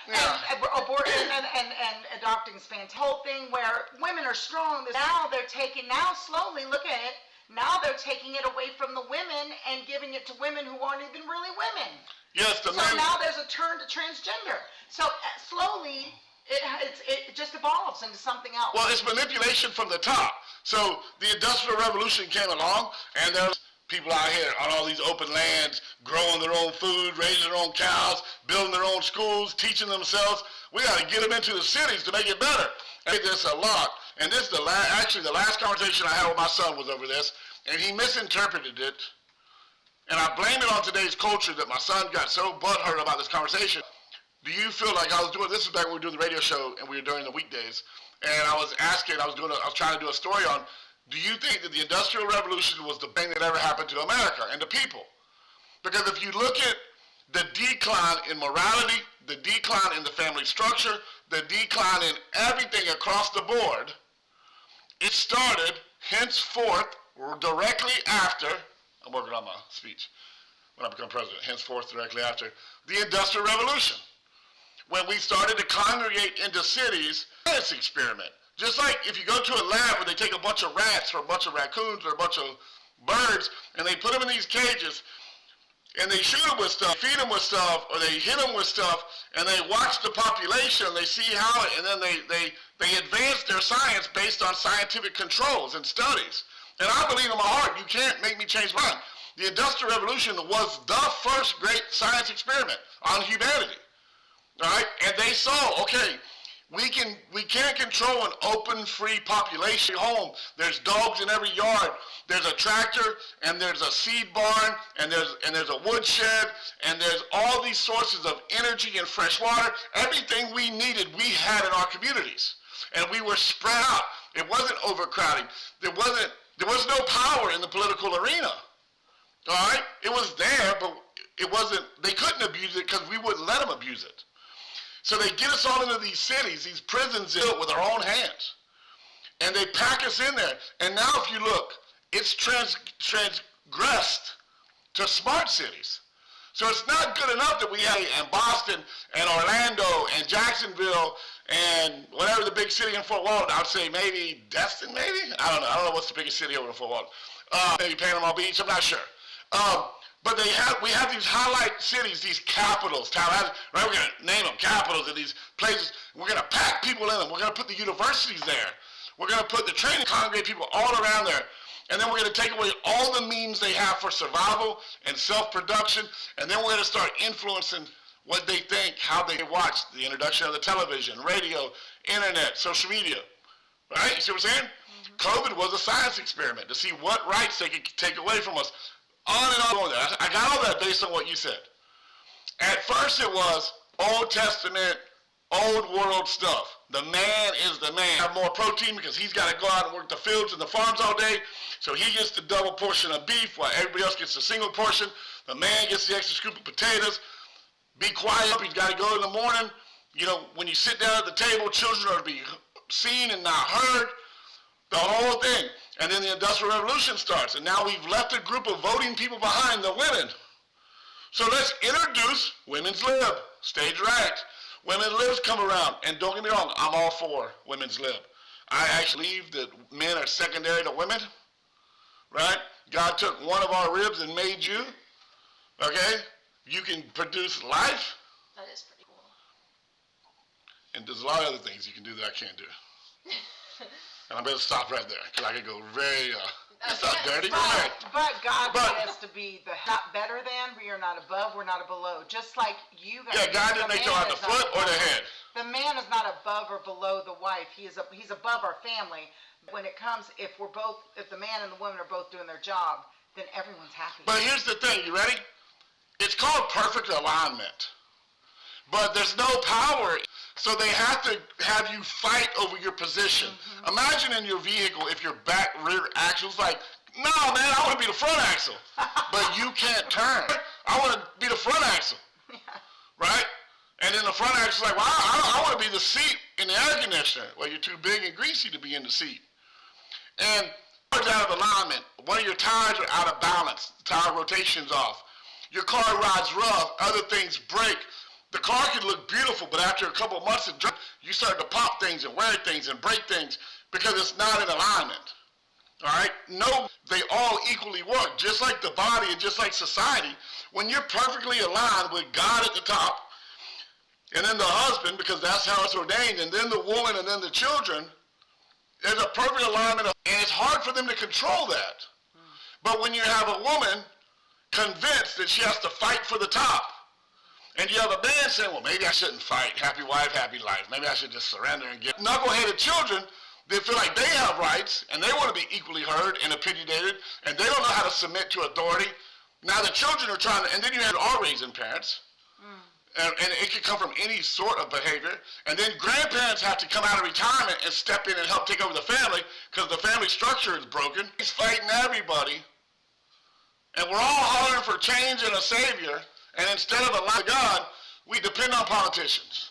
And adopting is fantastic. Whole thing where women are strong. Now slowly, look at it. Now they're taking it away from the women and giving it to women who aren't even really women. Yes, so now there's a turn to transgender. So slowly, it just evolves into something else. Well, it's manipulation from the top. So the Industrial Revolution came along, and there's people out here on all these open lands, growing their own food, raising their own cows, building their own schools, teaching themselves. We got to get them into the cities to make it better. I do this a lot. And this is the last conversation I had with my son was over this, and he misinterpreted it. And I blame it on today's culture that my son got so butthurt about this conversation. Do you feel like this is back when we were doing the radio show and we were during the weekdays, and I was trying to do a story on, do you think that the Industrial Revolution was the thing that ever happened to America and the people? Because if you look at the decline in morality, the decline in the family structure, the decline in everything across the board, it started henceforth directly after, I'm working on my speech when I become president, henceforth directly after, the Industrial Revolution. When we started to congregate into cities, science experiment. Just like if you go to a lab where they take a bunch of rats or a bunch of raccoons or a bunch of birds and they put them in these cages and they shoot them with stuff, feed them with stuff, or they hit them with stuff, and they watch the population, they see how it, and then they advance their science based on scientific controls and studies. And I believe in my heart, you can't make me change my mind. The Industrial Revolution was the first great science experiment on humanity. All right? And they saw, okay, we can't control an open, free population home. There's dogs in every yard. There's a tractor, and there's a seed barn, and there's a woodshed, and there's all these sources of energy and fresh water. Everything we needed, we had in our communities. And we were spread out. It wasn't overcrowding. There was no power in the political arena. All right? It was there, but it wasn't, they couldn't abuse it because we wouldn't let them abuse it. So they get us all into these cities, these prisons built with our own hands. And they pack us in there. And now if you look, it's transgressed to smart cities. So it's not good enough that we have in Boston and Orlando and Jacksonville and whatever the big city in Fort Walton. I would say maybe Destin, maybe? I don't know what's the biggest city over in Fort Walton. Maybe Panama Beach, I'm not sure. But we have these highlight cities, these capitals, right? We're going to name them capitals of these places. We're going to pack people in them. We're going to put the universities there. We're going to put the training, congregate people all around there. And then we're going to take away all the means they have for survival and self-production. And then we're going to start influencing what they think, how they watch, the introduction of the television, radio, internet, social media. Right? You see what I'm saying? Mm-hmm. COVID was a science experiment to see what rights they could take away from us. On and on. I got all that based on what you said. At first it was Old Testament, old world stuff. The man is the man. Have more protein because he's got to go out and work the fields and the farms all day. So he gets the double portion of beef while everybody else gets a single portion. The man gets the extra scoop of potatoes. Be quiet. He's got to go in the morning. You know, when you sit down at the table, children are to be seen and not heard. The whole thing. And then the Industrial Revolution starts. And now we've left a group of voting people behind, the women. So let's introduce women's lib, stage right. Women's libs come around. And don't get me wrong, I'm all for women's lib. I actually believe that men are secondary to women. Right? God took one of our ribs and made you. Okay? You can produce life. That is pretty cool. And there's a lot of other things you can do that I can't do. And I better stop right there, because I could go very, it's not dirty, but God made us to be the not better than, we are not above, we're not below. Just like you guys. Yeah, God didn't make you on the foot or the head. The man is not above or below the wife. He's above our family. When it comes, if the man and the woman are both doing their job, then everyone's happy. But here's the thing, you ready? It's called perfect alignment. But there's no power. So they have to have you fight over your position. Mm-hmm. Imagine in your vehicle if your back rear axle's like, no, man, I want to be the front axle. But you can't turn. I want to be the front axle. Yeah. Right? And then the front axle's like, well, I want to be the seat in the air conditioner. Well, you're too big and greasy to be in the seat. And it's out of alignment. One of your tires are out of balance. The tire rotation's off. Your car rides rough. Other things break. The car can look beautiful, but after a couple of months, you start to pop things and wear things and break things because it's not in alignment. All right? No, they all equally work, just like the body and just like society. When you're perfectly aligned with God at the top, and then the husband, because that's how it's ordained, and then the woman, and then the children, there's a perfect alignment, and it's hard for them to control that. But when you have a woman convinced that she has to fight for the top, and you have a man saying, well, maybe I shouldn't fight. Happy wife, happy life. Maybe I should just surrender and get knuckleheaded children that feel like they have rights and they want to be equally heard and opinionated and they don't know how to submit to authority. Now the children are trying to, and then you have all raising parents. And it can come from any sort of behavior. And then grandparents have to come out of retirement and step in and help take over the family because the family structure is broken. He's fighting everybody. And we're all hollering for change and a savior. And instead of allowing God, we depend on politicians.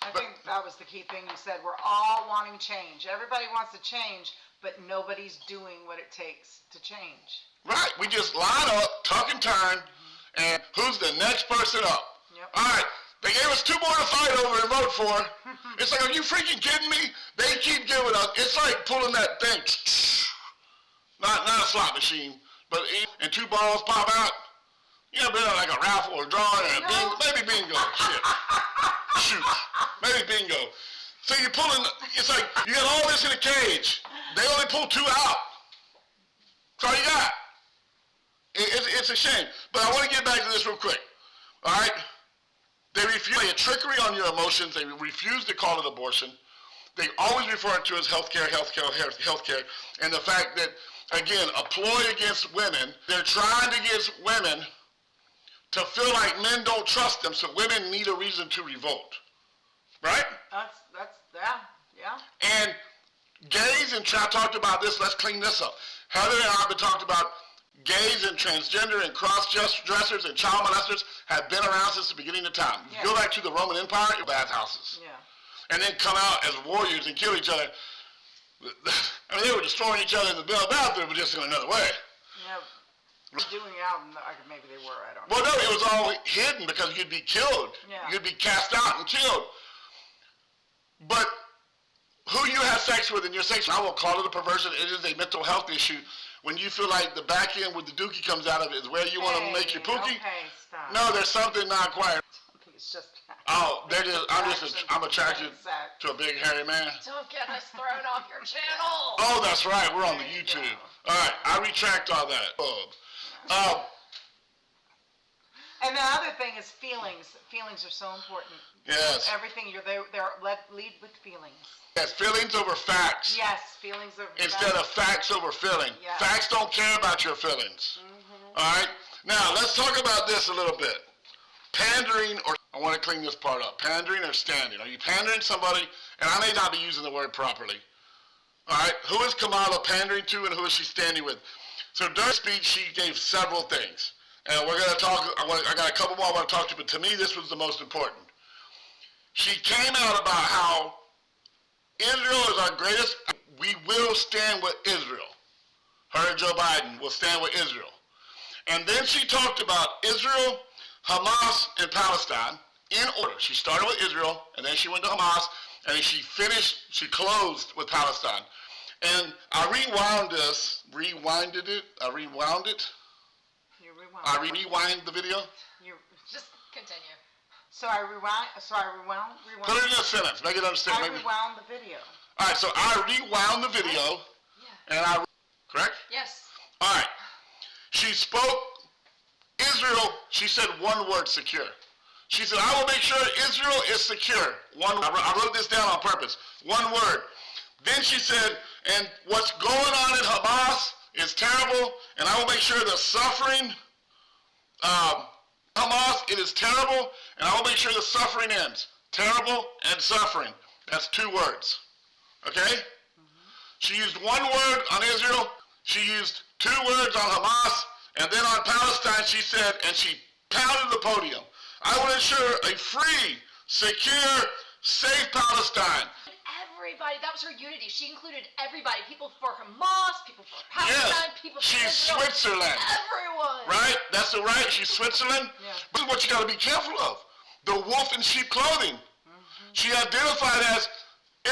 I think that was the key thing you said. We're all wanting change. Everybody wants to change, but nobody's doing what it takes to change. Right. We just line up, tuck and turn, and who's the next person up? Yep. All right. They gave us 2 more to fight over and vote for. It's like, are you freaking kidding me? They keep giving us. It's like pulling that thing. Not a slot machine, but and 2 balls pop out. You know, been like a raffle or drawing or a bingo. Maybe bingo. Shit. Shoot. Maybe bingo. So you're pulling. It's like you got all this in a cage. They only pull 2 out. That's all you got. It's a shame. But I want to get back to this real quick. All right? They refuse a trickery on your emotions. They refuse to call it abortion. They always refer to it as healthcare. And the fact that, again, a ploy against women, they're trying to get women to feel like men don't trust them, so women need a reason to revolt. Right? Yeah. And gays, and I talked about this, let's clean this up. Heather and I have been talked about gays and transgender and cross-dressers and child molesters have been around since the beginning of time. Yeah. Go back to the Roman Empire, bathhouses. Yeah. And then come out as warriors and kill each other. I mean, they were destroying each other in the bathroom, but just in another way. Yeah. Doing it out, maybe they were, I don't know. Well, no, it was all hidden because you'd be killed. Yeah. You'd be cast out and killed. But who you have sex with in your sex, I will call it a perversion. It is a mental health issue. When you feel like the back end where the dookie comes out of it is where you want to make your pookie. Okay, stop. No, there's something not quite. It's just. Oh, I'm attracted to a big hairy man. Don't get us thrown off your channel. Oh, that's right. We're on the YouTube. All right, I retract all that. And the other thing is feelings. Feelings are so important. Yes. Everything lead with feelings. Yes, feelings over facts. Yes, feelings over Instead of facts over feeling. Yes. Facts don't care about your feelings. All right? Now, let's talk about this a little bit. Pandering, or I want to clean this part up. Pandering or standing. Are you pandering somebody? And I may not be using the word properly. All right? Who is Kamala pandering to and who is she standing with? So during the speech, she gave several things. And we're going to talk, I got a couple more I want to talk to, but to me, this was the most important. She came out about how Israel is our greatest. We will stand with Israel. Her and Joe Biden will stand with Israel. And then she talked about Israel, Hamas, and Palestine in order. She started with Israel, and then she went to Hamas, and then she closed with Palestine. And I rewound it. You rewound. I rewind the video. Just continue. So I rewound. Put it in a sentence. Make it understand. I rewound the video. All right, so I rewound the video, and correct? Yes. All right. She spoke Israel. She said one word: secure. She said, "I will make sure Israel is secure." I wrote this down on purpose. One word. Then she said, "And what's going on in Hamas is terrible, and I will make sure the suffering." Hamas, it is terrible, and I will make sure the suffering ends. Terrible and suffering. That's 2 words. Okay? She used 1 word on Israel. She used 2 words on Hamas. And then on Palestine, she said, and she pounded the podium, "I will ensure a free, secure, safe Palestine." Everybody, that was her unity. She included everybody. People for Hamas, people for Palestine, people for She's Israel. Switzerland. Everyone. Right? That's the right. She's Switzerland. Yeah. This is what you got to be careful of. The wolf in sheep clothing. She identified as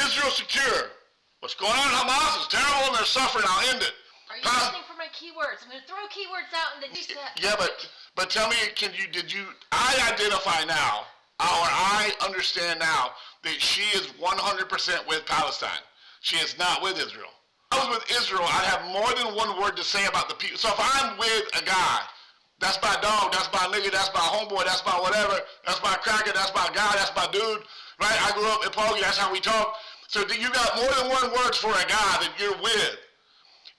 Israel secure. What's going on in Hamas is terrible and they're suffering. I'll end it. Are you listening for my keywords? I'm going to throw keywords out and then you said. Yeah, but tell me, I identify now, or I understand now that she is 100% with Palestine. She is not with Israel. If I was with Israel, I'd have more than 1 word to say about the people. So if I'm with a guy, that's my dog, that's my nigga, that's my homeboy, that's my whatever, that's my cracker, that's my guy, that's my dude, right? I grew up in Pogie, that's how we talk. So you got more than 1 word for a guy that you're with.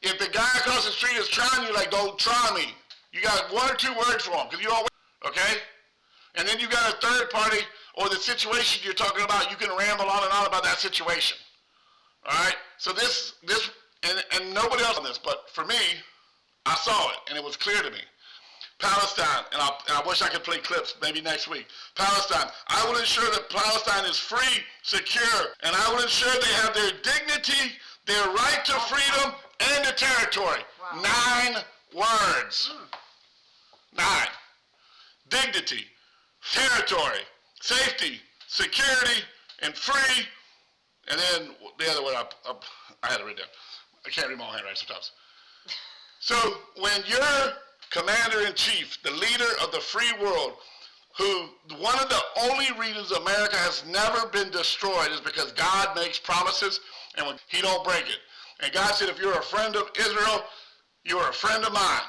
If the guy across the street is trying you, like, don't try me. You got 1 or 2 words for him, because you don't, okay? And then you got a third party, or the situation you're talking about, you can ramble on and on about that situation. All right? So this, and nobody else on this, but for me, I saw it, and it was clear to me. Palestine, and I wish I could play clips maybe next week. Palestine, I will ensure that Palestine is free, secure, and I will ensure they have their dignity, their right to freedom, and their territory. Wow. 9 words. 9. Dignity, territory, safety, security, and free. And then the other word, I had it written down. I can't read my own handwriting sometimes. So when your commander-in-chief, the leader of the free world, who one of the only reasons America has never been destroyed is because God makes promises and when he don't break it. And God said, if you're a friend of Israel, you are a friend of mine.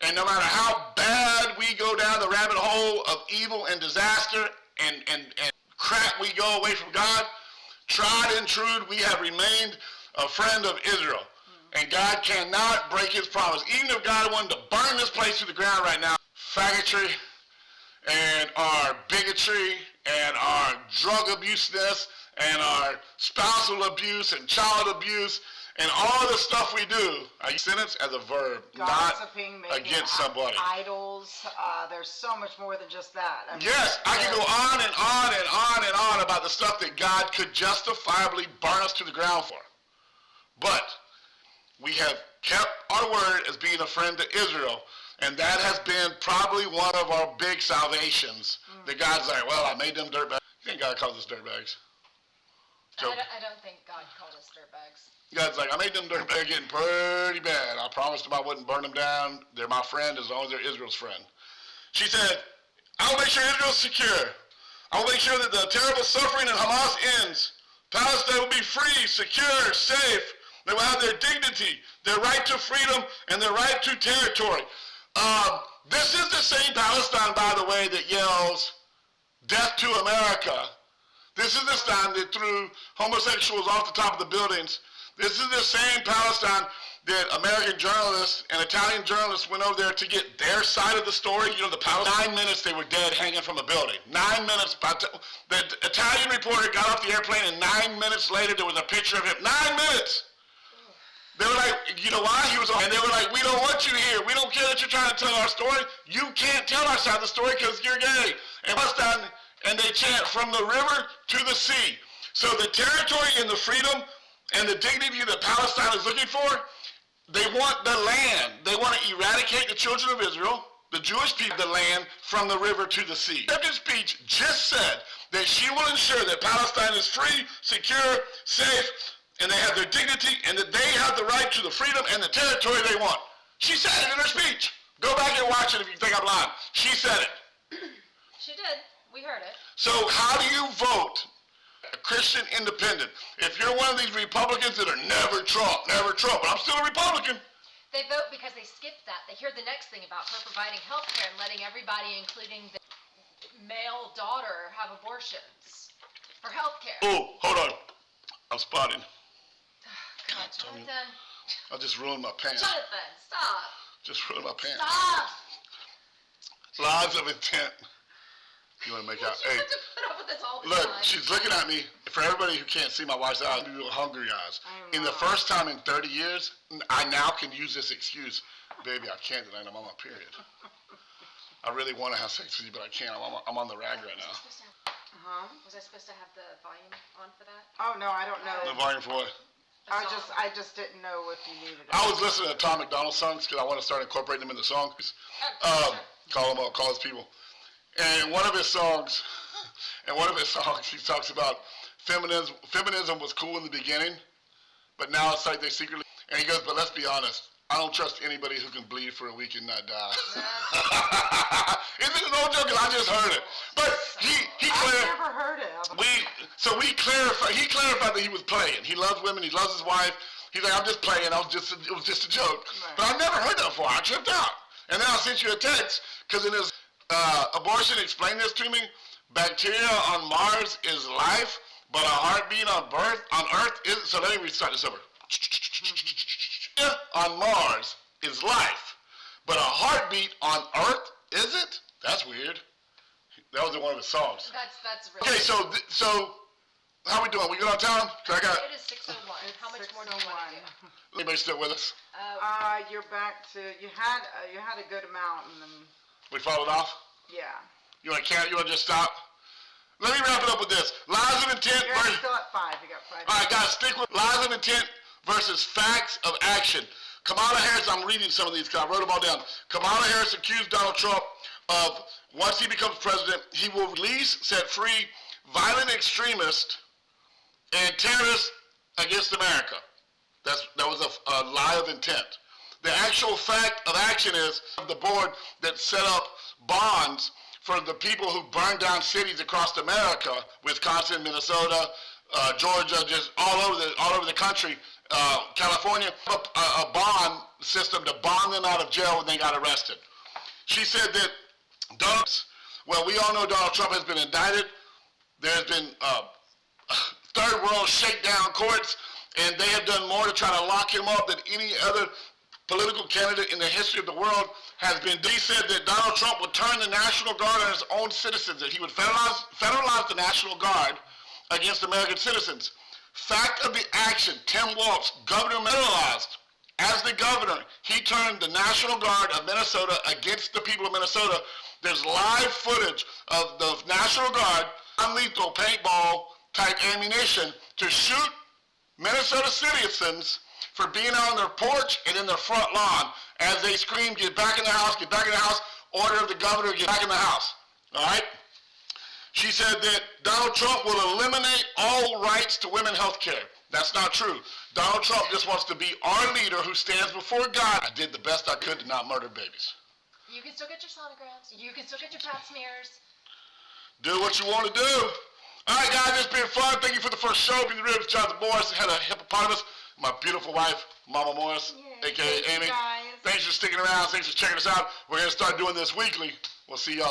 And no matter how bad we go down the rabbit hole of evil and disaster and crap we go away from God, tried and true, we have remained a friend of Israel. And God cannot break his promise. Even if God wanted to burn this place to the ground right now, faggotry and our bigotry and our drug abuseness and our spousal abuse and child abuse and all the stuff we do, I sentence as a verb, Gossiping, not against somebody. Idols, there's so much more than just that. I mean, yes, I can go on and on and on and on about the stuff that God could justifiably burn us to the ground for. But we have kept our word as being a friend to Israel, and that has been probably one of our big salvations. That God's like, well, I made them dirtbags. You think God calls us dirtbags? I don't think God called us dirtbags. God's like, I made them dirtbags getting pretty bad. I promised them I wouldn't burn them down. They're my friend as long as they're Israel's friend. She said, I will make sure Israel's secure. I will make sure that the terrible suffering in Hamas ends. Palestine will be free, secure, safe. They will have their dignity, their right to freedom, and their right to territory. This is the same Palestine, by the way, that yells, death to America. This is the time that threw homosexuals off the top of the buildings. This is the same Palestine that American journalists and Italian journalists went over there to get their side of the story. You know, the Palestine, 9 minutes they were dead hanging from a building. 9 minutes. The Italian reporter got off the airplane and 9 minutes later there was a picture of him. 9 minutes. They were like, you know why? He was on. And they were like, we don't want you here. We don't care that you're trying to tell our story. You can't tell our side of the story because you're gay. And Palestine, and they chant from the river to the sea. So the territory and the freedom and the dignity that Palestine is looking for, they want the land. They want to eradicate the children of Israel, the Jewish people, the land from the river to the sea. Acceptance speech just said that she will ensure that Palestine is free, secure, safe, and they have their dignity, and that they have the right to the freedom and the territory they want. She said it in her speech. Go back and watch it if you think I'm lying. She said it. She did. We heard it. So how do you vote? A Christian independent. If you're one of these Republicans that are never Trump, but I'm still a Republican. They vote because they skipped that. They hear the next thing about her providing health care and letting everybody, including the male daughter, have abortions for health care. Oh, hold on. I'm spotting. God, Jonathan. I just ruined my pants. Jonathan, stop. Just ruined my pants. Stop. Lies of intent. You want to make out? You Hey, have to put up with this all the look, time. she's looking at me. For everybody who can't see my wife's eyes, I'm hungry eyes. In the first time in 30 years, I now can use this excuse. Baby, I can't tonight. I'm on my period. I really want to have sex with you, but I can't. I'm on the rag right now. Was I supposed to have the volume on for that? Oh, no, I don't know. The volume for what? I just didn't know if you needed it. I was listening to Tom McDonald songs because I want to start incorporating them in the songs. Call them up, call his people. And one of his songs, he talks about feminism. Feminism was cool in the beginning, but now it's like they secretly. And he goes, but let's be honest. I don't trust anybody who can bleed for a week and not die. Isn't it no joke? 'Cause I just heard it. But I've never heard it. He clarified that he was playing. He loves women. He loves his wife. He's like, I'm just playing. It was just a joke. Right. But I've never heard that before. I tripped out. And then I sent you a text because in his abortion, explain this to me. Bacteria on Mars is life, but a heartbeat on Earth is. So let me restart this over. On Mars is life, but a heartbeat on Earth is it? That's weird. That was in one of his songs. That's really okay. So How we doing? We good on time? 'Cause I got It is 6:01. How much more do you want to do? anybody still with us? You're back to, you had a good amount and then, We followed off. yeah. You want to just stop? Let me wrap it up with this: lies of intent. You're still at 5, you got 5. All right, guys, stick with lies of intent versus facts of action. Kamala Harris, I'm reading some of these because I wrote them all down. Kamala Harris accused Donald Trump of, once he becomes president, he will release, set free violent extremists and terrorists against America. That was a lie of intent. The actual fact of action is the board that set up bonds for the people who burned down cities across America, Wisconsin, Minnesota, Georgia, just all over the country, California, a bond system to bond them out of jail when they got arrested. She said that well, we all know Donald Trump has been indicted. There's been third world shakedown courts, and they have done more to try to lock him up than any other political candidate in the history of the world has been. He said that Donald Trump would turn the National Guard on his own citizens, that he would federalize the National Guard against American citizens. Fact of the action: Tim Walz, governor, federalized. As the governor, he turned the National Guard of Minnesota against the people of Minnesota. There's live footage of the National Guard, non-lethal paintball type ammunition to shoot Minnesota citizens for being out on their porch and in their front lawn as they scream, "Get back in the house, get back in the house," order of the governor, get back in the house. All right? She said that Donald Trump will eliminate all rights to women's health care. That's not true. Donald Trump just wants to be our leader who stands before God. I did the best I could to not murder babies. You can still get your sonograms. You can still get your pap smears. Do what you want to do. All right, guys, it's been fun. Thank you for the first show. Being the Ribs, Jonathan Morris, had a hippopotamus. My beautiful wife, Mama Morris, a.k.a. Amy. Guys. Thanks for sticking around. Thanks for checking us out. We're going to start doing this weekly. We'll see y'all next